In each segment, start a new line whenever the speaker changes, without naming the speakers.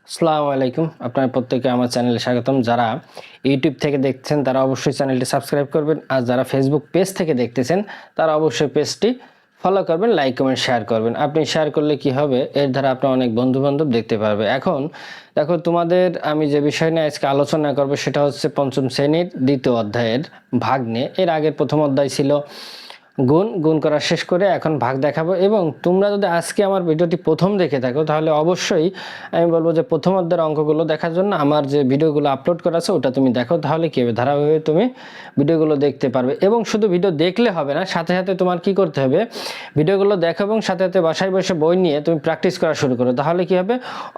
আসসালামু আলাইকুম আপনারা প্রত্যেককে আমার চ্যানেলে স্বাগতম। যারা ইউটিউব থেকে দেখছেন তারা অবশ্যই চ্যানেলটি সাবস্ক্রাইব করবেন, আর যারা ফেসবুক পেজ থেকে দেখতেছেন তারা অবশ্যই পেজটি ফলো করবেন, লাইক কমেন্ট শেয়ার করবেন। আপনি শেয়ার করলে কি হবে, এর দ্বারা আপনার অনেক বন্ধু বান্ধব দেখতে পারবে। এখন দেখো, তোমাদের আমি যে বিষয় নিয়ে আজকে আলোচনা করব সেটা হচ্ছে পঞ্চম শ্রেণীর দ্বিতীয় অধ্যায়ের ভাগ নিয়ে। এর আগের প্রথম অধ্যায় ছিল গুণ করা শেষ করে এখন ভাগ দেখাবো। এবং তোমরা যদি আজকে আমার ভিডিওটি প্রথম দেখে থাকো তাহলে অবশ্যই আমি বলবো যে প্রথম অধ্যায়ের অঙ্কগুলো দেখার জন্য আমার যে ভিডিওগুলো আপলোড করা আছে ওটা তুমি দেখো, তাহলে কি হবে, ধারাবাহিকভাবে তুমি ভিডিওগুলো দেখতে পারবে। এবং শুধু ভিডিও দেখলে হবে না, সাথে সাথে তোমার কি করতে হবে, ভিডিওগুলো দেখো এবং সাথে সাথে বাসায় বসে বই নিয়ে তুমি প্র্যাকটিস করা শুরু করো। তাহলে কি হবে,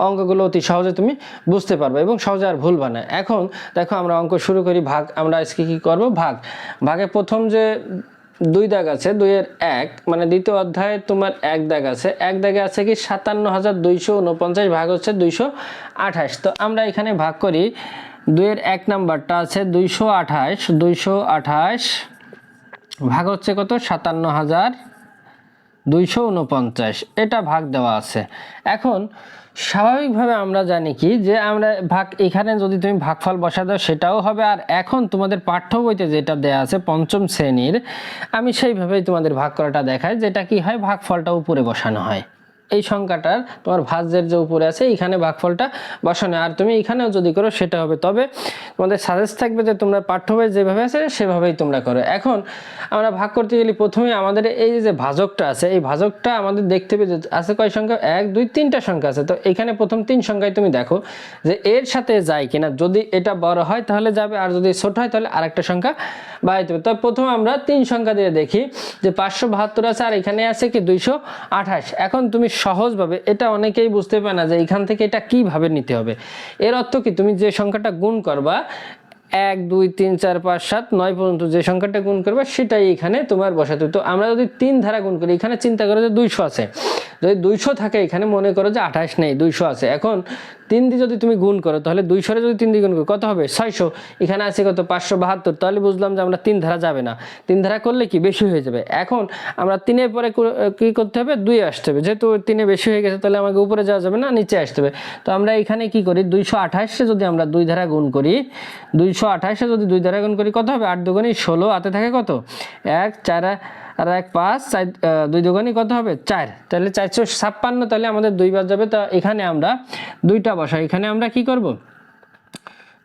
অঙ্কগুলো অতি সহজে তুমি বুঝতে পারবে এবং সহজে আর ভুলবা না। এখন দেখো, আমরা অঙ্ক শুরু করি। ভাগ আমরা আজকে কি করব, ভাগে প্রথম যে দুই দাগ আছে, 2-এর 1 মানে দ্বিতীয় অধ্যায়ে তোমার এক দাগ আছে, এক দাগে আছে কি 57,249 ভাগ হচ্ছে 228। তো আমরা এখানে ভাগ করি, 2-এর 1 নাম্বারটা আছে 228 ভাগ হচ্ছে কত, 57,249, এটা ভাগ দেওয়া আছে। এখন স্বাভাবিকভাবে আমরা জানি কি যে আমরা ভাগ, এখানে যদি তুমি ভাগফল বসা দাও সেটাও হবে। আর এখন তোমাদের পাঠ্য বইতে যেটা দেয়া আছে পঞ্চম শ্রেণীর, আমি সেইভাবেই তোমাদের ভাগ করাটা দেখাই, যেটা কি হয়, ভাগফলটা উপরে বসানো হয়। এই সংখ্যাটার তোমার ভাজ্যের যে উপরে আছে এখানে ভাগফলটা বসানো, আর তুমি এখানেও যদি করো সেটা হবে। তবে তোমাদের সাজেস্ট থাকবে যে তোমরা পাঠ্য বই যেভাবে আছে সেভাবেই তোমরা করো। এখন আমরা ভাগ করতে গেলে প্রথমে আমাদের এই যে ভাজকটা আছে, এই ভাজকটা আমাদের দেখতে হবে যে আছে কয় সংখ্যা, 1 2 3টা সংখ্যা আছে। তো এখানে প্রথম 3 সংখ্যায় তুমি দেখো যে এর সাথে যায় কিনা। যদি এটা বড় হয় তাহলে যাবে, আর যদি ছোট হয় তাহলে আরেকটা সংখ্যা বাড়াইতে হবে। তবে প্রথমে আমরা 3 সংখ্যা দিয়ে দেখি যে 572 আছে আর এখানে আছে কি 228। এখন তুমি সহজভাবে, এটা অনেকেই বুঝতে পারে না যে এখান থেকে এটা কিভাবে নিতে হবে। এর অর্থ কি, তুমি যে সংখ্যাটা গুণ করবা 1 2 3 4 5 7 9 পর্যন্ত যে সংখ্যাটা গুণ করবে সেটাই এখানে তোমার বসাতে হবে। তো আমরা যদি 3 ধারা গুণ করি, এখানে চিন্তা করো যে 200 আছে, যদি 200 থাকে এখানে মনে করো যে 28 নেই, 200 আছে। এখন 3 দিয়ে যদি তুমি গুণ করো তাহলে 200 যদি 3 দিয়ে গুণ করো কত হবে, 600। এখানে আছে কত, 572। তাহলে বুঝলাম যে আমরা 3 ধারা যাবে না, 3 ধারা করলে কি বেশি হয়ে যাবে। এখন আমরা 3-এর পরে কি করতে হবে, 2 আসতে হবে। যেহেতু 3-এ বেশি হয়ে গেছে তাহলে আমাকে উপরে যাওয়া যাবে না, নিচে আসতে হবে। তো আমরা এখানে কি করি, 228-এ যদি আমরা 2 ধারা গুণ করি, 228-এ যদি 2 ধারা গুণ করি কত হবে, 8 দুগুণে 16, হাতে থাকে কত 1 4 আর 1 5, 2 দুগুণে কত হবে 4, তাহলে 456। তাহলে আমাদের 2 বার যাবে। তো এখানে আমরা 2টা বসাই, এখানে আমরা কি করব,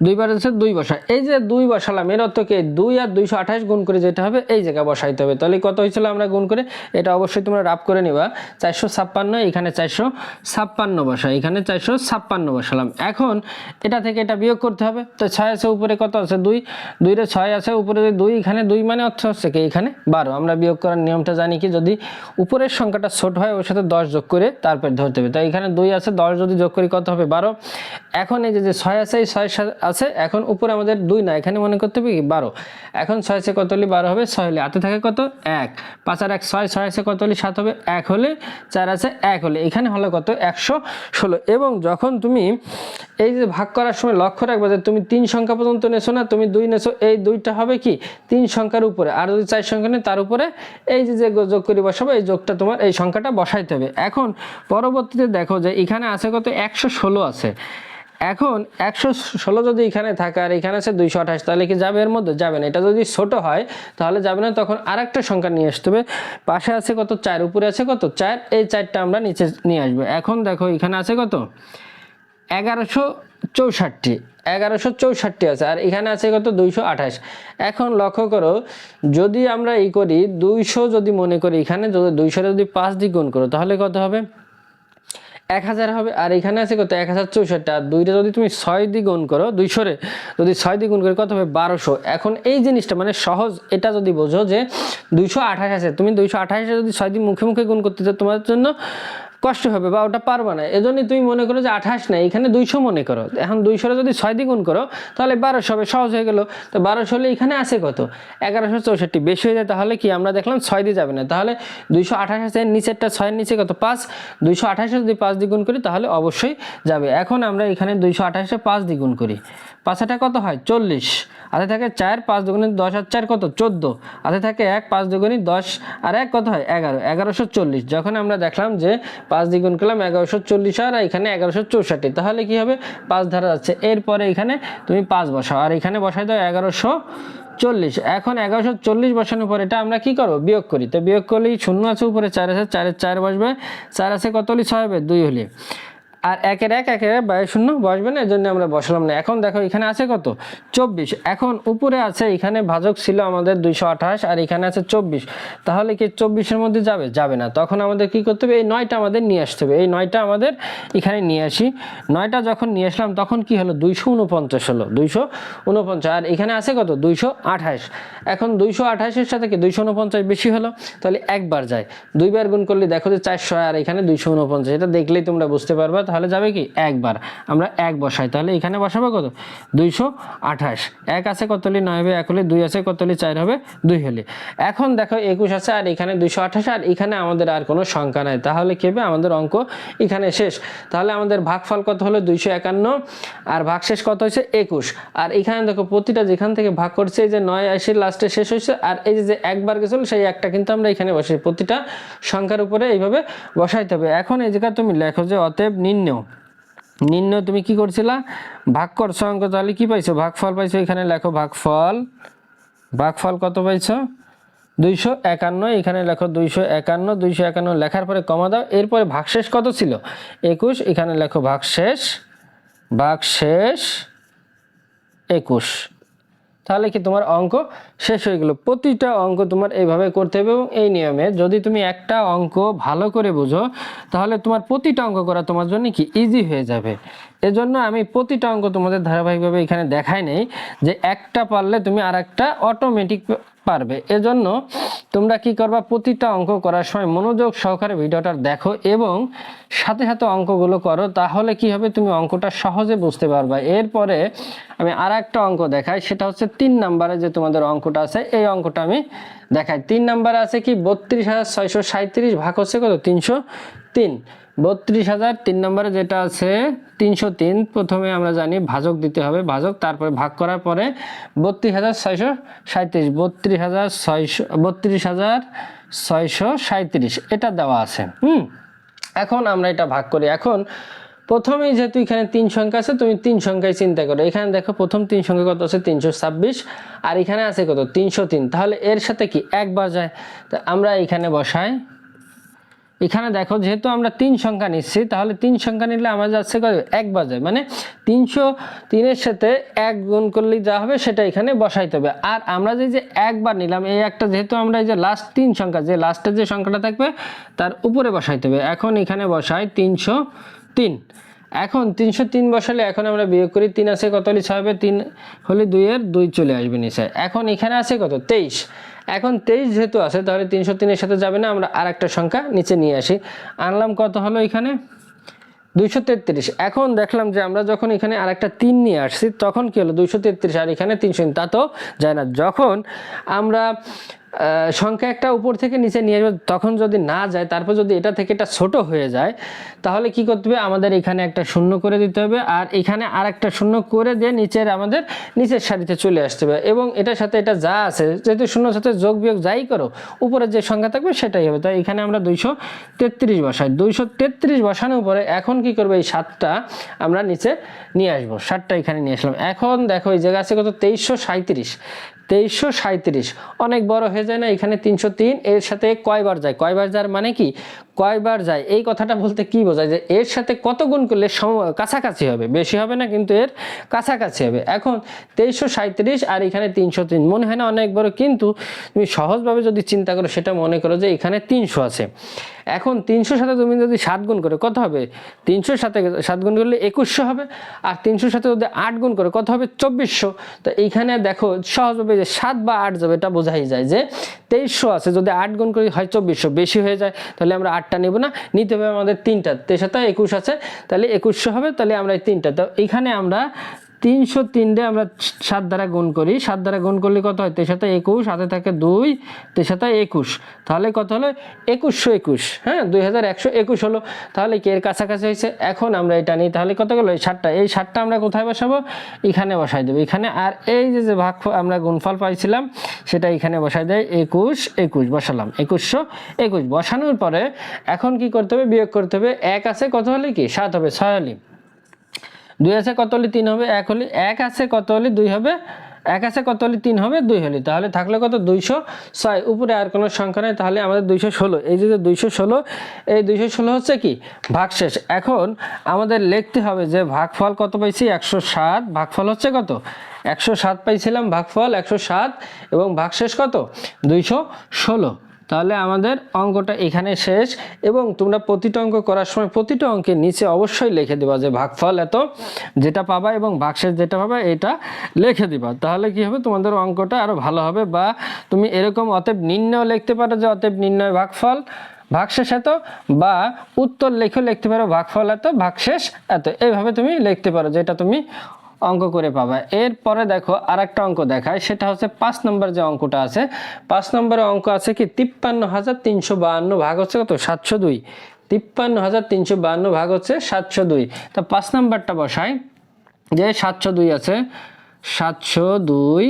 2 বার আছে 2 বসা। এই যে 2 বসালাম, এর অর্থ কি 2 আর 228 গুণ করে যেটা হবে এই জায়গায় বসাইতে হবে। তাহলে কত হয়েছিল আমরা গুণ করে, এটা অবশ্যই তোমরা রাফ করে নিবা, 456, এখানে 456 বসা, এখানে 456 বসালাম। এখন এটা থেকে এটা বিয়োগ করতে হবে। তো 6 আছে, উপরে কত আছে 2, 2 রে 6 আছে, উপরে 2, এখানে 2 মানে অর্থ হচ্ছে কি এখানে 12। আমরা বিয়োগ করার নিয়মটা জানি কি, যদি উপরের সংখ্যাটা ছোট হয় ওর সাথে 10 যোগ করে তারপর ধরতে হবে। তো এখানে 2 আছে, 10 যদি যোগ করি কত হবে 12। এখন এই যে 6 আছে, এই 6 আছে, এখন উপরে আমাদের 2 না, এখানে মনে করতে হবে কি 12। এখন 6 আছে কত হলে 12 হবে, 6 হলে হাতে থাকে কত 1, 5 আর 1 6, 6 আছে কত হলে 7 হবে, 1 হলে 4 আছে 1 হলে, এখানে হলো কত 116। এবং যখন তুমি এই যে ভাগ করার সময় লক্ষ্য রাখবে যে তুমি 3 সংখ্যা পর্যন্ত নেছো না, তুমি 2 নেছো, এই 2টা হবে কি 3 সংখ্যার উপরে, আর যদি 4 সংখ্যা নেই তার উপরে এই যে যোগ করে বসাবো, এই যোগটা তোমার এই সংখ্যাটা বসাইতে হবে। এখন পরবর্তীতে দেখো যে এখানে আছে কত 116 আছে। এখন 116 যদি এখানে থাকে আর এখানে আছে 228, তাহলে কি যাবে, এর মধ্যে যাবে না। এটা যদি ছোট হয় তাহলে যাবে না, তখন আরেকটা সংখ্যা নিয়ে আসতে হবে। পাশে আছে কত 4, উপরে আছে কত 4, এই 4টা আমরা নিচে নিয়ে আসবো। এখন দেখো এখানে আছে কত 1164 আছে, আর এখানে আছে কত 228। এখন লক্ষ্য করো, যদি আমরা এই করি 200 যদি মনে করি, এখানে যদি 200 যদি 5 দিয়ে গুণ করো তাহলে কত হবে 1000 হবে। আর এখানে আছে কত 1064, আর 2টা যদি তুমি 6 দিয়ে গুণ করো, 200 রে যদি 6 দিয়ে গুণ করে কত হবে 1200। এখন এই জিনিসটা মানে সহজ, এটা যদি বোঝো যে 228 আছে, তুমি 228 যদি 6 দিয়ে মুখে মুখে গুণ করতে চাও তোমার জন্য কষ্ট হবে বা ওটা পারবা না। এজন্যই তুমি মনে করো যে 28 না, এখানে 200 মনে করো। এখন 200 যদি 6 দিয়ে গুণ করো তাহলে 1200 হবে, সহজ হয়ে গেল। তো 1200 হলে এখানে আছে কত 1164, বেশি হয়ে যায়। তাহলে কি আমরা দেখলাম 6 দিয়ে যাবে না, তাহলে 228 আছে, নিচেরটা 6 এর নিচে কত 5, 228 যদি 5 দিয়ে গুণ করি তাহলে অবশ্যই যাবে। এখন আমরা এখানে 228 5 দিয়ে গুণ করি, 5 কত হয় 40, হাতে থাকে 4, 5 দুগুণে 10 আর 4 কত 14, হাতে থাকে 1, 5 দুগুণে 10 আর 1 কত হয় 11, 1140। যখন আমরা দেখলাম যে 5 দ্বিগুণ করলাম 1140 আর এখানে 1164, তাহলে কি হবে 5 ধারা যাচ্ছে। এরপরে এখানে তুমি 5 বসাও আর এখানে বসাই দাও 1140। এখন 1140 বসানোর পর এটা আমরা কি করব বিয়োগ করি। তো বিয়োগ করলেই শূন্য আছে উপরে 4 আছে, 4 এর 4 বসবে, 4 আছে কত হলে 6 হবে 2 হলে, আর 1 এর 1 1 এর বাইরে শূন্য বসবে না, এজন্য আমরা বসালাম না। এখন দেখো এখানে আছে কত 24, এখন উপরে আছে এখানে ভাজক ছিল আমাদের 228 আর এখানে আছে 24, তাহলে কি 24 এর মধ্যে যাবে যাবে না। তখন আমাদের কি করতে হবে এই 9টা আমাদের নিয়ে আসতে হবে। এই 9টা আমাদের এখানে নিয়ে আসি, 9টা যখন নিয়ে আসলাম তখন কি হলো 249 হলো, 249 আর এখানে আছে কত 228। এখন 228 এর সাথে কি 249 বেশি হলো, তাহলে একবার যায়, দুইবার গুণ করলে দেখো যে 400 আর এখানে 249, এটা দেখলেই তোমরা বুঝতে পারবা। তাহলে যাবে কি একবার, আমরা 1 বসাই, তাহলে এখানে বসাবো কত 228, 1 আছে কত হলে 9 হবে 1 হলে, 2 আছে কত হলে 4 হবে 2 হলে। এখন দেখো 21 আছে আর এখানে 228 আর এখানে আমাদের আর কোনো সংখ্যা নাই, তাহলে কি হবে আমাদের অঙ্ক এখানে শেষ। তাহলে আমাদের ভাগফল কত হলো 251 আর ভাগশেষ কত হয়েছে 21। আর এখানে দেখো প্রতিটা যেখান থেকে ভাগ করছে এই যে 9 এসে লাস্টে শেষ হয়েছে, আর এই যে একবার গেছিল সেই একটা কিন্তু আমরা এখানে বসাই, প্রতিটা সংখ্যার উপরে এইভাবে বসাইতে হবে। এখন এই জায়গা তুমি লেখো যে অতএব নির্ণয় তুমি কি করছিলা ভাগ করছো অঙ্ক, তাহলে কি পাইছো ভাগফল পাইছো, এখানে লেখো ভাগফল কত পাইছো 251, এখানে লেখো 251 লেখার পরে কমা দাও, এরপরে ভাগশেষ কত ছিল 21, এখানে লেখো ভাগশেষ 21, তাহলে কি তোমার অঙ্ক শেষ হয়ে গেল। প্রতিটা অঙ্ক তোমার এইভাবে করতে হবে এবং এই নিয়মে যদি তুমি একটা অঙ্ক ভালো করে বুঝো তাহলে তোমার প্রতিটা অঙ্ক করা তোমার জন্য কি ইজি হয়ে যাবে। এজন্য আমি প্রতিটা অঙ্ক তোমাদের ধারাবাহিকভাবে এখানে দেখাই নেই যে একটা পারলে তুমি আর একটা অটোমেটিক পারবে। এজন্য তোমরা কি করবা প্রতিটা অঙ্ক করার সময় মনোযোগ সহকারে ভিডিওটা দেখো এবং সাথে সাথে অঙ্কগুলো করো, তাহলে কি হবে তুমি অঙ্কটা সহজে বুঝতে পারবা। এরপরে আমি আর একটা অঙ্ক দেখাই, সেটা হচ্ছে 3 নম্বরে যে তোমাদের অঙ্কটা আছে এই অঙ্কটা আমি দেখাই। 3 নম্বরে আছে কি 32,637 ভাগ হচ্ছে কত 303, 32,000 3 নম্বরে যেটা আছে 303, প্রথমে আমরা জানি ভাজক দিতে হবে, ভাজক তারপরে ভাগ করার পরে 32,637 32,637 এটা দেওয়া আছে। এখন আমরা এটা ভাগ করি। এখন প্রথমেই যেহেতু এখানে 3 সংখ্যা আছে তুমি 3 সংখ্যায় চিন্তা করো। এখানে দেখো প্রথম 3 সংখ্যা কত আছে 326 আর এখানে আছে কত 303, তাহলে এর সাথে কি একবার যায়, তো আমরা এখানে বসাই। এখানে দেখো যেহেতু আমরা 3 সংখ্যা নিচ্ছি তাহলে 3 সংখ্যা নিলে আমার যাচ্ছে কত একবার যায়, মানে 303 এর সাথে 1 গুণ করলেই যা হবে সেটা এখানে বসাইতে হবে। আর আমরা যে একবার নিলাম এই একটা, যেহেতু আমরা এই যে লাস্ট 3 সংখ্যা যে লাস্টের যে সংখ্যাটা থাকবে তার উপরে বসাইতে হবে। এখন এখানে বসাই 303, এখন 303 বসালে এখন আমরা বিয়োগ করি, 3 আছে কত হলে 6 হবে, 3 হলে 2 এর 2 চলে আসবে নিচে। এখন এখানে আছে কত 23, এখন 23 যেহেতু আছে তাহলে 303 এর সাথে যাবে না, আমরা আর একটা সংখ্যা নিচে নিয়ে আসি, আনলাম কত হলো এখানে 233। এখন দেখলাম যে আমরা যখন এখানে আর একটা 3 নিয়ে আসছি তখন কি হলো 233 আর এখানে 300, তা তো যায় না। যখন আমরা সংখ্যা একটা উপর থেকে নিচে নিয়ে আসবো তখন যদি না যায়, তারপর যদি এটা থেকে এটা ছোট হয়ে যায় তাহলে কি করতে হবে আমাদের এখানে একটা শূন্য করে দিতে হবে আর এখানে আর একটা শূন্য করে দিয়ে আমাদের নিচের সারিতে চলে আসতে হবে। এবং এটার সাথে এটা যা আছে যেহেতু শূন্যর সাথে যোগ বিয়োগ যাই করো উপরে যে সংখ্যা থাকবে সেটাই হবে। তাই এখানে আমরা 233 বসাই, 233 বসানোর পরে এখন কি করবো এই 7টা আমরা নিচে নিয়ে আসবো, 7টা এখানে নিয়ে আসলাম। এখন দেখো এই জায়গা আছে কত 2337, অনেক বড় হয়ে যায় না এখানে 303, এর সাথে কয়বার যায়, কয়বার যায় মানে কি কয়বার যায় এই কথাটা বলতে কি বোঝায় যে এর সাথে কত গুণ করলে কাছাকাছি হবে, বেশি হবে না কিন্তু এর কাছাকাছি হবে। এখন 2337 আর এখানে 303 মনে হয় না অনেক বড়, কিন্তু তুমি সহজভাবে যদি চিন্তা করো সেটা মনে করো যে এখানে 300 আছে। এখন 300 সাথে তুমি যদি 7 গুণ করে কত হবে, 300 সাথে 7 গুণ করলে 2100 হবে, আর 300 সাথে যদি 8 গুণ করে কত হবে 2400। তো এইখানে দেখো সহজভাবে যে 7 বা 8 যাবে এটা বোঝাই যায় যে 2300 আছে, যদি 8 গুণ করি হয় 2400, বেশি হয়ে যায় তাহলে আমরা 8টা নেব না, নিতে হবে আমাদের 3টা, 23 21 আছে তাহলে 2100 হবে, তাহলে আমরা এই 3টা। তো এখানে আমরা 303 রে আমরা 7 দ্বারা গুণ করি, 7 দ্বারা গুণ করলে কত হয়? 3 সাথে 21, হাতে থাকে 2, 3 সাথে 21, তাহলে কত হলো? 2121। হ্যাঁ, 2121 হলো। তাহলে কি এর কাছাকাছি হয়েছে? এখন আমরা এটা নিই, তাহলে কত গেল? এই 7টা, এই 7টা আমরা কোথায় বসাবো? এখানে বসাই দেবো এখানে। আর এই যে ভাগ আমরা গুণফল পাইছিলাম সেটা এখানে বসাই দেয়, 21 21 বসালাম, 2121 বসানোর পরে এখন কি করতে হবে? বিয়োগ করতে হবে। 1 আছে কত হলে কি? 7 হবে, 6 হলে। 2 আছে কত হলে? 3 হবে, 1 হলে। 1 আছে কত হলে? 2 হবে, 1 আছে কত হলে? 3 হবে, 2 হলে। তাহলে থাকলো কত? 206। উপরে আর কোনো সংখ্যা নেই, তাহলে আমাদের 216। এই যে 216, এই 216 হচ্ছে কি? ভাগশেষ। এখন আমাদের লিখতে হবে যে ভাগফল কত পাইছি? 107। ভাগফল হচ্ছে কত? 107 পাইছিলাম ভাগফল, 107, এবং ভাগশেষ কত? 216। তাহলে আমাদের অঙ্কটা এখানে শেষ। এবং তোমরা প্রতিটা অঙ্ক করার সময় প্রতিটা অঙ্কের নিচে অবশ্যই লিখে দিবা যে ভাগফল এত, যেটা পাবা, এবং ভাগশেষ যেটা পাবা এটা লিখে দিবা। তাহলে কি হবে? তোমাদের অঙ্কটা আরো ভালো হবে। বা তুমি এরকম অতএব নির্ণয় লিখতে পারো যে অতএব নির্ণয় ভাগফল ভাগশেষ এত, বা উত্তর লিখে লিখতে পারো ভাগফল এত ভাগশেষ এত। এইভাবে তুমি লিখতে পারো, যেটা তুমি অঙ্ক করে পাবা। এরপরে দেখো আরেকটা অঙ্ক দেখায়, সেটা হচ্ছে 5 নম্বর যে অঙ্কটা আছে। 5 নম্বরে অঙ্ক আছে কি? 53,352 ভাগ হচ্ছে কত? 702। 53,352 ভাগ হচ্ছে 702। তা 5 নম্বরটা বসাই, যে 702 আছে, 702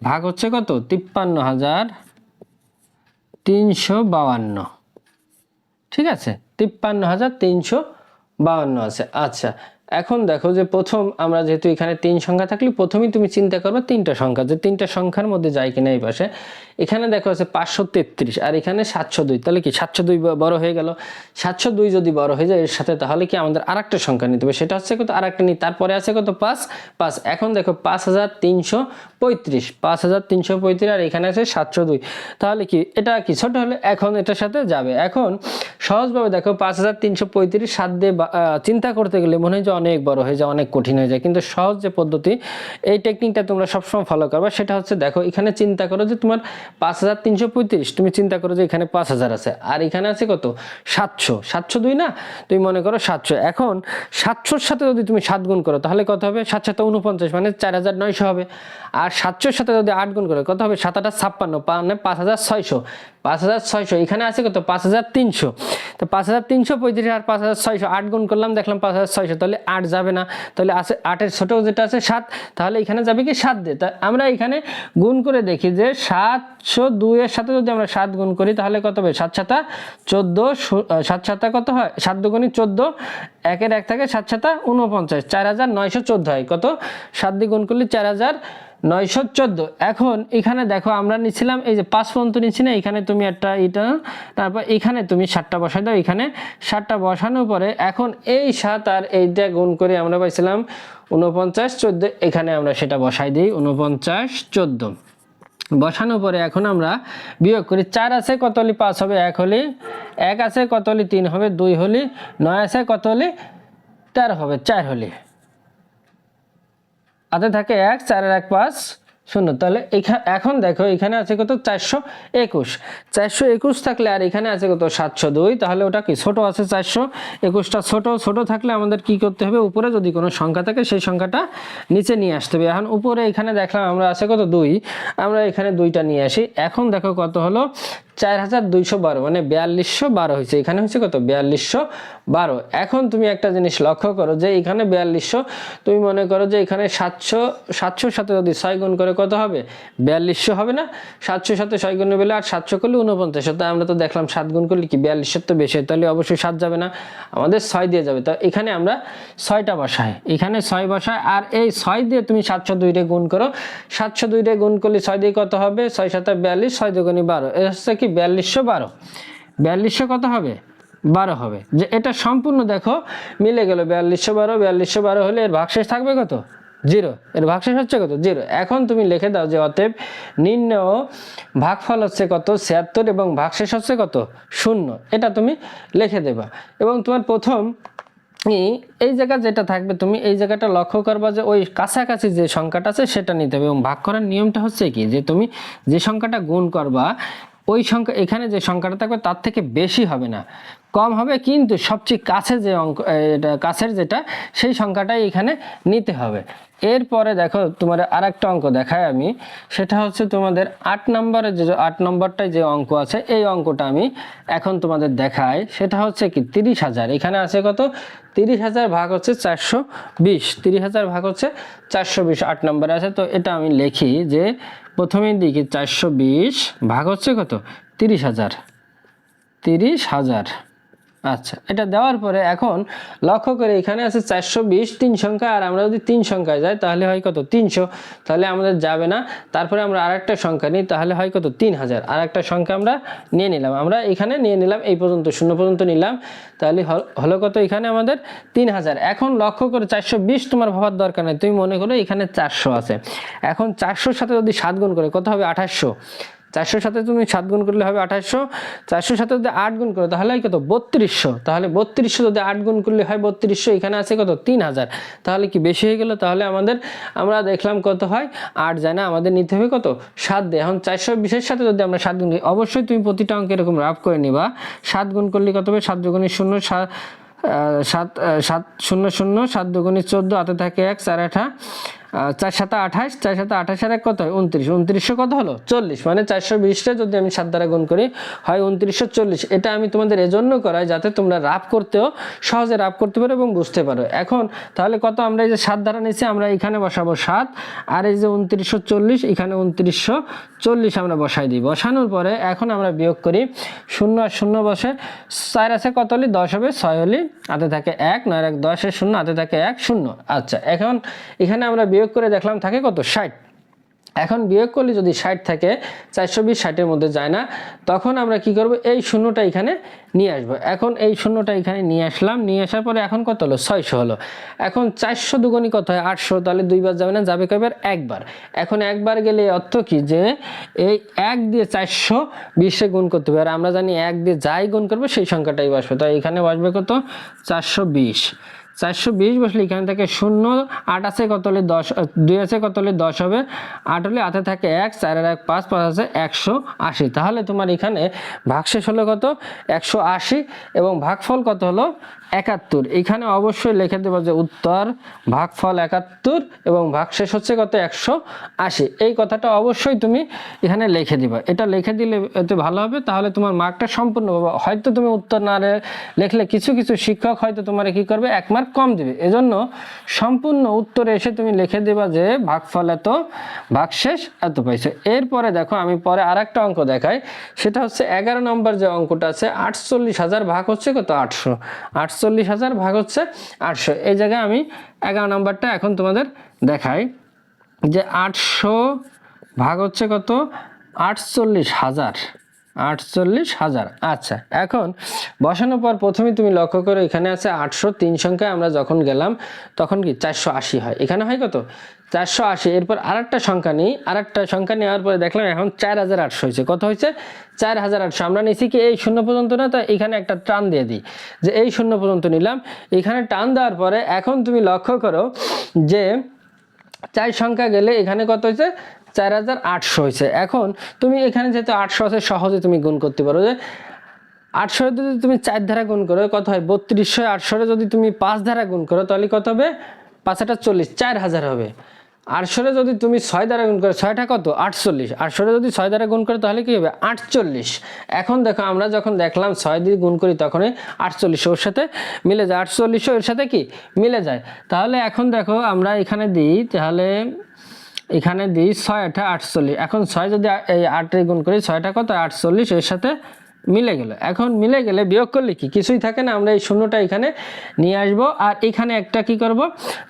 ভাগ হচ্ছে কত? 53,352। ঠিক আছে, 53,352 আছে। আচ্ছা, এখন দেখো যে প্রথম আমরা যেহেতু এখানে 3 সংখ্যা থাকলে প্রথমেই তুমি চিন্তা করবে 3টা সংখ্যা, যে 3টা সংখ্যার মধ্যে যায় কিনা এই পাশে। এখানে দেখো আছে 533 আর এখানে 702, তাহলে কি 702 বড় হয়ে গেল। 702 যদি বড় হয়ে যায় এর সাথে, তাহলে কি আমাদের আরেকটা সংখ্যা নিতে হবে, সেটা হচ্ছে কত? আরেকটা নিই, তারপরে আছে কত? 5। এখন দেখো 5335, 5335, আর এখানে আছে 702। তাহলে কি এটা কি ছোট হলে এখন এটার সাথে যাবে। এখন সহজভাবে দেখো 5335 7 দিয়ে চিন্তা করতে গেলে মনে হয় যে অনেক বড় হয়ে যায়, অনেক কঠিন হয়ে যায়, কিন্তু সহজ যে পদ্ধতি, এই টেকনিকটা তোমরা সবসময় ফলো করবে। সেটা হচ্ছে দেখো এখানে চিন্তা করো যে তোমার 5335, তুমি চিন্তা করো যে এখানে 5000 আছে, আর এখানে আছে কত? 700। 702 না, তুমি মনে করো 700। এখন 700-র সাথে যদি তুমি 7 গুণ করো তাহলে কত হবে? 7 7 49, মানে 4900 হবে। আর 700-র সাথে যদি 8 গুণ করো কত হবে? 7 8 56, মানে 5600। 5600 এখানে আছে কত? 5300। তো 5335 আর 5600 8 গুণ করলাম, দেখলাম 5600, তাহলে 8 যাবে না, তাহলে আছে 8-এর ছোট যেটা আছে 7, তাহলে এখানে যাবে কি? 7 দিয়ে। তা আমরা এখানে গুণ করে দেখি যে 702 এর সাথে যদি আমরা 7 গুণ করি তাহলে কত হবে? 7 7 14, 7 7 কত হয়? 7 দুগুণে 14, 1-এর 1 থাকে, 7 7 49, 4914 হয়। কত? 7 দিয়ে গুণ করলে 4914। এখন এখানে দেখো আমরা নিছিলাম এই যে 5 পর্যন্ত নিচ্ছি না, এখানে তুমি একটা এটা, তারপর এখানে তুমি 7টা বসাই দাও। এখানে 7টা বসানোর পরে এখন এই 7 আর এইটা গুণ করে আমরা পাইছিলাম 4914, এখানে আমরা সেটা বসাই দিই 4914। বসানোর পরে এখন আমরা বিয়োগ করি। 4 আছে কত হলে 5 হবে? 1 হলে। 1 আছে কত হলে? 3 হবে। 2 হলে। 9 আছে কত হলে? 13 হবে। 4 হলে। হাতে থাকে 1, 4 আর 1 5 0। তাহলে এখন দেখো এখানে আছে কত? 421। 421 থাকলে আর এখানে আছে কত? 702। তাহলে ওটা কি ছোট আছে? 421টা ছোট থাকলে আমাদের কি করতে হবে? উপরে যদি কোনো সংখ্যা থাকে সেই সংখ্যাটা নিচে নিয়ে আসতে হবে। এখন উপরে এখানে দেখলাম আমরা আছে কত? 2, আমরা এখানে 2টা নিয়ে আসি। এখন দেখো কত হলো? 4212, মানে 4212 হয়েছে। এখানে হচ্ছে কত? 4212। এখন তুমি একটা জিনিস লক্ষ্য করো যে এখানে 4200, তুমি মনে করো যে এখানে 700 সাথে যদি 6 গুণ করে কত হবে? 4200 হবে না? 700 সাথে 6 গুণ বেলে আর 700 করলে 49। তাই আমরা তো দেখলাম 7 গুণ করলে কি 4200 তো বেশি, তাহলে অবশ্যই 7 যাবে না, আমাদের 6 দিয়ে যাবে। তো এখানে আমরা 6টা বসাই, এখানে 6 বসাই, আর এই 6 দিয়ে তুমি 702 রে গুণ করো। 702 রে গুণ করলে 6 দিয়ে কত হবে? 6 7 42, 6 দুগুণে 12, এ হচ্ছে কি 4212। 4200 কত হবে? 12 হবে। যে এটা সম্পূর্ণ দেখো মিলে গেল। 4212 হলে এর ভাগশেষ থাকবে কত? 0। এর ভাগশেষ হচ্ছে কত? 0। এখন তুমি লিখে দাও যে অতএব নির্ণেয় ভাগফল হচ্ছে কত? 76, এবং ভাগশেষ হচ্ছে কত? 0। এটা তুমি লিখে দেবা। এবং তোমার প্রথম এই জায়গা যেটা থাকবে, তুমি এই জায়গাটা লক্ষ্য করবা যে ওই কাছাকাছি যে সংখ্যাটা আছে সেটা নিতে হবে। এবং ভাগ করার নিয়মটা হচ্ছে কি, যে তুমি যে সংখ্যাটা গুণ করবা ওই সংখ্যা, এখানে যে সংখ্যাটা থাকবে তার থেকে বেশি হবে না, কম হবে, কিন্তু সবচেয়ে কাছে যে অঙ্ক এটা কাছের যেটা সেই সংখ্যাটাই এখানে নিতে হবে। এরপরে দেখো তোমার আরেকটা অঙ্ক দেখাই আমি, সেটা হচ্ছে তোমাদের 8 নম্বরে যে 8 নম্বরটায় যে অঙ্ক আছে এই অঙ্কটা আমি এখন তোমাদের দেখাই। সেটা হচ্ছে কি 30,000, এখানে আছে কত 30,000 ভাগ হচ্ছে 420, 30,000 ভাগ হচ্ছে 420 8 নম্বরে আছে। তো এটা আমি লিখি যে প্রথমেই দিকে 420 ভাগ হচ্ছে কত 30,000, 30,000। আচ্ছা, এটা দেওয়ার পরে এখন লক্ষ্য করে এখানে আছে 420 3 সংখ্যা, আর আমরা যদি 3 সংখ্যায় যাই তাহলে হয় কত 300, তাহলে আমাদের যাবে না। তারপরে আমরা আরেকটা সংখ্যা নিই, তাহলে হয় কত 3000, আরেকটা সংখ্যা আমরা নিয়ে নিলাম, আমরা এখানে নিয়ে নিলাম এই পর্যন্ত 0 পর্যন্ত নিলাম, তাহলে হলো কত এখানে আমাদের 3000। এখন লক্ষ্য করে 420 তোমার ভাবার দরকার নেই, তুমি মনে করো এখানে 400 আছে। এখন 400-র সাথে যদি 7 গুণ করে কত হবে 2800, 400-র সাথে তুমি 7 গুণ করলে হবে 2800, 400-র সাথে যদি 8 গুণ করো তাহলে কত 3200, তাহলে 3200 যদি 8 গুণ করলে হয় 3200, এখানে আছে কত 3000, তাহলে কি বেশি হয়ে গেল। তাহলে আমরা দেখলাম কত হয় 8 যায় না, আমাদের নিতে হবে কত 7 দিয়ে। এখন 420-এর সাথে যদি আমরা 7 গুণ করি, অবশ্যই তুমি প্রতিটা অঙ্ক এরকম রাফ করে নিবা, 7 গুণ করলে কত হবে 7 দুগুণে 0, 7 7 0 0, 7 দুগুণে 14, হাতে থাকে 1, 4 8 4 7 28, 4 7 28 আর 1 কত হয় 29, 2900 কত হলো 40, মানে 420টা যদি আমি 7 দ্বারা গুণ করি হয় 2940। এটা আমি তোমাদের এজন্য করাই যাতে তোমরা রাফ করতেও সহজে রাফ করতে পারো এবং বুঝতে পারো। এখন তাহলে কত আমরা এই যে 7 দ্বারা নিচ্ছি, আমরা এখানে বসাবো 7, আর এই যে 2940 এখানে 2940 আমরা বসাই দিই। বসানোর পরে এখন আমরা বিয়োগ করি, 0 আর 0 বসে, 4 আছে কত হলে 10 হবে, 6 হলে হাতে থাকে 1, 9 1 10 এর 0, হাতে থাকে 1 0। আচ্ছা, এখন এখানে আমরা বিয়োগ করে দেখলাম থাকে কত 60। এখন বিয়োগ করলে যদি 60 থাকে, 420 60-এর মধ্যে যায় না, তখন আমরা কি করব এই শূন্যটা এখানে নিয়ে আসব। এখন এই শূন্যটা এখানে নিয়ে আসলাম, নিয়ে আসার পরে এখন কত হলো 600 হলো। এখন 400 দুগুণী কত হয় 800, তাহলে দুইবার যাবে না, যাবে কয়বার একবার। এখন একবার গেলে অর্থ কি যে এই 1 দিয়ে 420-এ গুণ করতে হবে, আর আমরা জানি 1 দিয়ে যাই গুণ করবে সেই সংখ্যাটাই বসবে, তাই এখানে বসবে কত 420। 420 বসলে এখানে থেকে 0, 8 আছে কত হলে 10, 2 আছে কত হলে 10 হবে, 8 হলে হাতে থাকে 1, 4 আর 1 5, 5 আছে 180। তাহলে তোমার এখানে ভাগশেষ হলো কত 180 এবং ভাগফল কত হলো 71। এখানে অবশ্যই লিখে দেবো যে উত্তর ভাগফল 71 এবং ভাগশেষ হচ্ছে কত 180। এই কথাটা অবশ্যই তুমি এখানে লিখে দিবা, এটা লিখে দিলে এতে ভালো হবে, তাহলে তোমার মার্কটা সম্পূর্ণ পাবে। হয়তো তুমি উত্তর না লিখলে কিছু কিছু শিক্ষক হয়তো তোমার কি করবে 1 মার্ক কম দিবে, এজন্য সম্পূর্ণ উত্তরে এসে তুমি লিখে দেবা যে ভাগফল এত, ভাগশেষ এত পাইছে। এরপরে দেখো আমি পরে আরেকটা অঙ্ক দেখাই, সেটা হচ্ছে 11 নম্বর যে অঙ্কটা আছে 48,000 ভাগ হচ্ছে কত 800, 48,000 ভাগ হচ্ছে 800। এই জায়গায় আমি 11 নম্বরটা এখন তোমাদের দেখাই যে 800 ভাগ হচ্ছে কত 48,000, 48,000। আচ্ছা, এখন বসানোর পর প্রথমে তুমি লক্ষ্য করো এখানে আছে 800, 3 সংখ্যায় আমরা যখন গেলাম তখন কি 480 হয়, এখানে হয় কত 480। এরপর আরেকটা সংখ্যা নিই, আরেকটা সংখ্যা নেওয়ার পরে দেখলাম এখন 4800 হয়েছে, কত হয়েছে 4800। আমরা নিয়েছি কি এই 0 পর্যন্ত না, তাই এখানে একটা টান দিয়ে দিই যে এই 0 পর্যন্ত নিলাম, এখানে টান দেওয়ার পরে এখন তুমি লক্ষ্য করো যে 4 সংখ্যা গেলে এখানে কত হয়েছে 4800 হয়েছে। এখন তুমি এখানে যেহেতু 800 আছে সহজে তুমি গুণ করতে পারো, যে 800 যদি তুমি 4 দ্বারা গুণ করো কত হয় 3200, 800 যদি তুমি 5 দ্বারা গুণ করো তাহলে কত হবে 5 40, 4000 হবে। 800 যদি তুমি 6 দ্বারা গুণ করো, 6টা কত 48, 800 যদি 6 দ্বারা গুণ করো তাহলে কি হবে 48। এখন দেখো আমরা যখন দেখলাম 6 দিয়ে গুণ করি তখনই 48 ওর সাথে মিলে যায়, 48 এর সাথে কি মিলে যায়। তাহলে এখন দেখো আমরা এখানে দিই, তাহলে এখানে দিই 6 8 48, এখন 6 যদি এই 8 দিয়ে গুণ করি 6টা কত 48 এর সাথে মিলে গেল। এখন মিলে গেলে বিয়োগ করলে কি কিছুই থাকে না, আমরা এই শূন্যটা এখানে নিয়ে আসব, আর এখানে একটা কি করব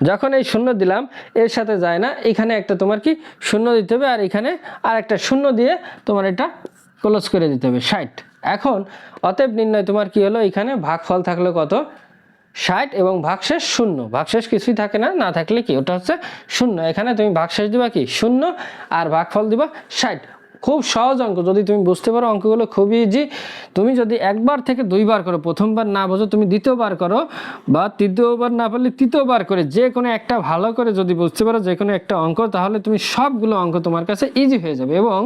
যখন এই শূন্য দিলাম এর সাথে যায় না, এখানে একটা তোমার কি শূন্য দিতে হবে, আর এখানে আর একটা শূন্য দিয়ে তোমার এটা ক্লোজ করে দিতে হবে 60। এখন অতএব নির্ণয় তোমার কি হলো, এখানে ভাগফল থাকলো কত 60 এবং ভাগশেষ 0, ভাগশেষ কিছুই থাকে না, না থাকলে কি ওটা হচ্ছে 0। এখানে তুমি ভাগশেষ দিবা কি 0 আর ভাগফল দিবা 60। খুব সহজ অঙ্ক, যদি তুমি বুঝতে পারো অঙ্কগুলো খুবই ইজি। তুমি যদি একবার থেকে দুইবার করো, প্রথমবার না বোঝো তুমি দ্বিতীয়বার করো, বা তৃতীয়বার না পারলে তৃতীয়বার করে, যে কোনো একটা ভালো করে যদি বুঝতে পারো যে কোনো একটা অঙ্ক, তাহলে তুমি সবগুলো অঙ্ক তোমার কাছে ইজি হয়ে যাবে। এবং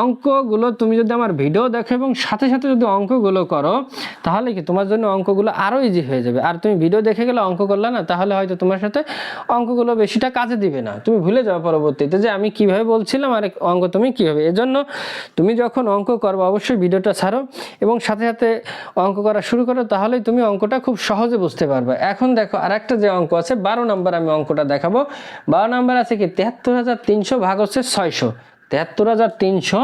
অঙ্কগুলো তুমি যদি আমার ভিডিও দেখো এবং সাথে সাথে যদি অঙ্কগুলো করো, তাহলে কি তোমার জন্য অঙ্কগুলো আরও ইজি হয়ে যাবে। আর তুমি ভিডিও দেখে গেলে অঙ্ক করলে না, তাহলে হয়তো তোমার সাথে অঙ্কগুলো বেশিটা কাজে দিবে না, তুমি ভুলে যাও পরবর্তীতে যে আমি কিভাবে বলছিলাম আর অঙ্ক তুমি কীভাবে। এজন্য তুমি যখন অঙ্ক করবে অবশ্যই ভিডিওটা ছাড়ো এবং সাথে সাথে অঙ্ক করা শুরু করো, তাহলেই তুমি অঙ্কটা খুব সহজে বুঝতে পারবে। এখন দেখো আরেকটা যে অঙ্ক আছে 12 নম্বর, আমি অঙ্কটা দেখাবো। 12 নম্বর আছে কি 73,300 ভাগ হচ্ছে 600। 73,300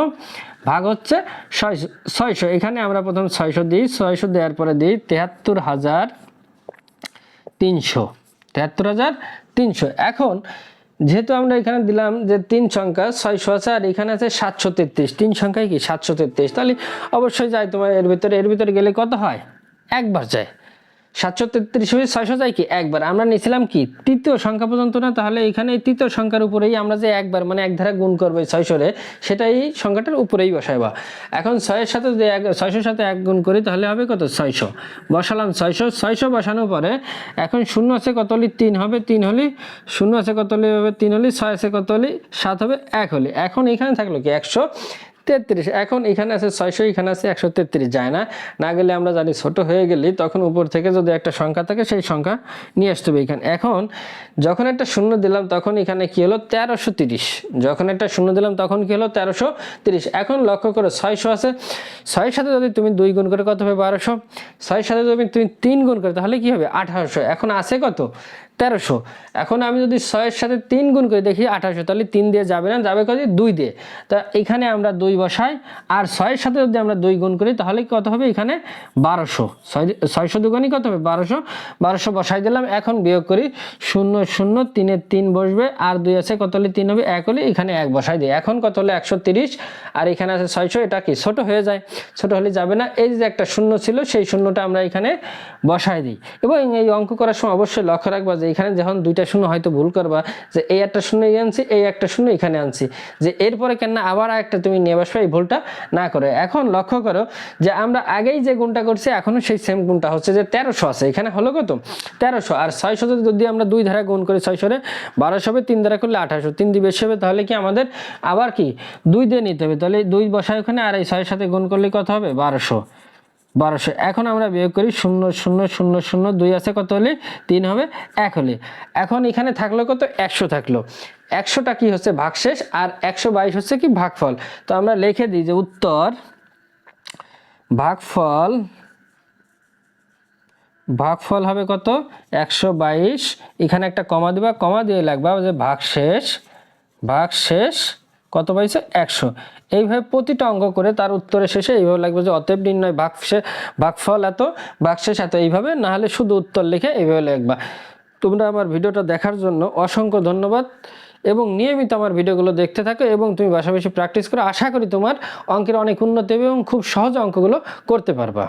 ভাগ হচ্ছে 600। এখানে আমরা প্রথম 600 দিই, 600 দেওয়ার পরে দিই 73,300। 73,300। এখন যেহেতু আমরা এখানে দিলাম যে 3 সংখ্যা 600 আছে আর এখানে আছে 733, 3 সংখ্যায় কি 733, তাহলে অবশ্যই যায় তোমার এর ভিতরে গেলে কত হয়, একবার যায়। 733 হয়ে 600 যায় কি একবার। আমরা নিয়েছিলাম কি তৃতীয় সংখ্যা পর্যন্ত না, তাহলে এখানে এই তৃতীয় সংখ্যার উপরেই আমরা যে একবার মানে এক ধারা গুণ করবো 600 রে, সেটাই সংখ্যাটার উপরেই বসাইবা। এখন 600 সাথে 1 গুণ করি, তাহলে হবে কত 600। বসালাম 600 বসানোর পরে এখন শূন্য আছে কত হলে 3 হবে, 3 হলে শূন্য আছে কত হলে হবে 3 হলে, 6 আছে কত হলে 7 হবে, 1 হলে। এখন এখানে থাকলো কি 133। এখন এখানে আছে 600, এখানে আছে 133, যায় না। না গেলে আমরা জানি ছোট হয়ে গেলে তখন উপর থেকে যদি একটা সংখ্যা থাকে সেই সংখ্যা নিয়ে আসতে হবে এখানে। এখন যখন একটা শূন্য দিলাম তখন এখানে কি হলো 1330। যখন একটা শূন্য দিলাম তখন কি হলো 1330। এখন লক্ষ্য করো 600 আছে, 6 সাথে যদি তুমি 2 গুণ করে কত হবে 1200, 6 সাথে যদি তুমি 3 গুণ করে তাহলে কি হবে 1800। এখন আছে কত 1300। এখন আমি যদি 6 সাথে 3 গুণ করে দেখি 1800, তাহলে 3 দিয়ে যাবে না, যাবে কত 2 দিয়ে। তা এখানে আমরা 2 বসাই, আর 6 সাথে যদি আমরা 2 গুণ করি তাহলে কত হবে এখানে 1200। 600 দুগুণই কত হবে 1200 বসাই দিলাম। এখন বিয়োগ করি 0 0, 3 এর 3 বসবে, আর 2 আছে কত হলে 3 হবে, 1 হলে এখানে 1 বসাই দিই। এখন কত হলো 130, আর এখানে আছে 600, এটা কি ছোট হয়ে যায়, ছোট হলে যাবে না। এই যে একটা শূন্য ছিল সেই শূন্যটা আমরা এখানে বসাই দিই। এবং এই অঙ্ক করার সময় অবশ্যই লক্ষ্য রাখবা যে এখানে যখন দুইটা শূন্য হয়তো ভুল করবা, যে এই একটা শূন্য আনছি, এই একটা শূন্য এখানে আনছি, যে এরপরে কেন আবার একটা তুমি নিয়ে বসবে, এই ভুলটা না করে। এখন লক্ষ্য করো যে আমরা আগেই যে গুণটা করছি এখনো সেই সেম গুণটা হচ্ছে, যে 1300 আছে এখানে হলো কত 1300, আর 600 যদি আমরা 2 ধারা গুণ করি 600 রে 1200 হবে, 3 ধারা করলে 1800, 3 দিয়ে বেশি হবে, তাহলে কি আমাদের আবার কি 2 দিয়ে নিতে হবে, তাহলে 2 বসায় ওখানে, আর এই 6 সাথে গুণ করলে কত হবে 1200। এখন আমরা বিয়োগ করি 0 0 0 0, 2 আছে কত হলে 3 হবে, 1 হলে। এখন এখানে থাকলো কত 100 থাকলো। 100টা কি হচ্ছে ভাগশেষ, আর 122 হচ্ছে কি ভাগফল। তো আমরা লিখে দিই যে উত্তর ভাগফল হবে কত 122। এখানে একটা কমা দিবা, কমা দিয়ে লাগবা যে ভাগশেষ কত পাইছে 100। এইভাবে প্রতিটা অঙ্ক করে তার উত্তরের শেষে এইভাবে লাগবে যে অতএব নির্ণয় ভাগফল এত, ভাগশেষ এত, এইভাবে। না হলে শুধু উত্তর লিখে এইভাবে লিখবা। তোমরা আমার ভিডিওটা দেখার জন্য অসংখ্য ধন্যবাদ, এবং নিয়মিত আমার ভিডিওগুলো দেখতে থাকো এবং তুমি পাশাপাশি প্র্যাকটিস করো। আশা করি তোমার অঙ্কের অনেক উন্নতি হবে এবং খুব সহজ অঙ্কগুলো করতে পারবা।